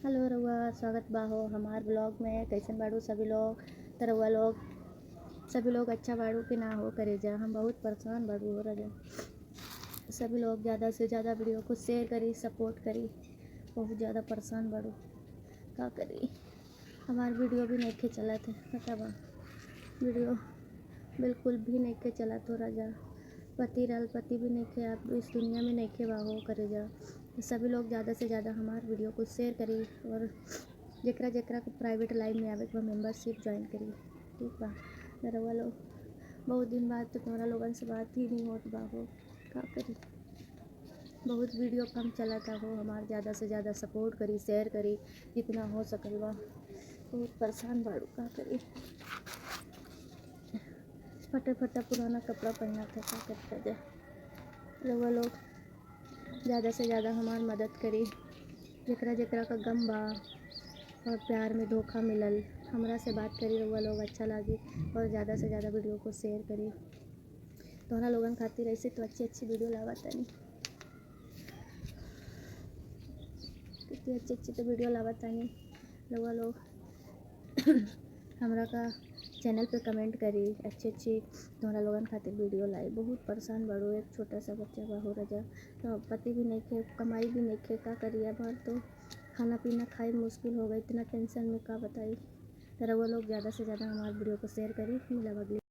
Hello रउआ, स्वागत बा हो हमार ब्लॉग में। कैसन बाड़ू सभी लोग? तो रउआ लोग सभी लोग अच्छा बाड़ू कि ना हो करे जा। हम बहुत परेशान बाड़ू हो रजा। सभी लोग ज़्यादा से ज़्यादा वीडियो को शेयर करी, सपोर्ट करी। बहुत ज़्यादा परेशान बाड़ू, का करी। हमार वीडियो भी नहीं चलत है, पता बा। वीडियो बिल्कुल भी नहीं चलत हो रजा। पति रहल पति भी नहीं आप इस दुनिया में नहीं बा हो करे जा। सभी लोग ज़्यादा से ज़्यादा हमार वीडियो को शेयर करी और जेकरा जेकरा को प्राइवेट लाइन में आवे के बा मेंबरशिप ज्वाइन करी, ठीक बा। रउआ लोग बहुत दिन बाद तो तोहरा लोगन से बात ही नहीं होत बा हो, का करी। बहुत वीडियो कम चलता हो, हमार ज़्यादा से ज़्यादा सपोर्ट करी, शेयर करी जितना हो सकल बा। बहुत परेशान बाड़ू, का करी। फटा फटा पुराना कपड़ा पहना था, का करता जा। रउआ लोग ज़्यादा से ज़्यादा हमार मदद करी। जेकरा जेकरा का गम बा और प्यार में धोखा मिलल, हमरा से बात करी। रउआ लोग अच्छा लागी और ज़्यादा से ज़्यादा वीडियो को शेयर करी। तोहरा लोगन खातिर ऐसे तो अच्छी अच्छी वीडियो लावतानी, कितनी अच्छी अच्छी तो वीडियो लावतानी। रउआ लोग हमरा का चैनल पे कमेंट करी, अच्छी अच्छी तोहरा लोगन खातिर वीडियो लाई। बहुत परेशान बाड़ू, एक छोटा सा बच्चा बा हो रजा। तो पति भी नहीं खे, कमाई भी नहीं खे, का करिए। अब तो खाना पीना खाए मुश्किल हो गई, इतना टेंशन में का बताई। तो रउआ लोग ज़्यादा से ज़्यादा हमारे वीडियो को शेयर करी। मिला अगली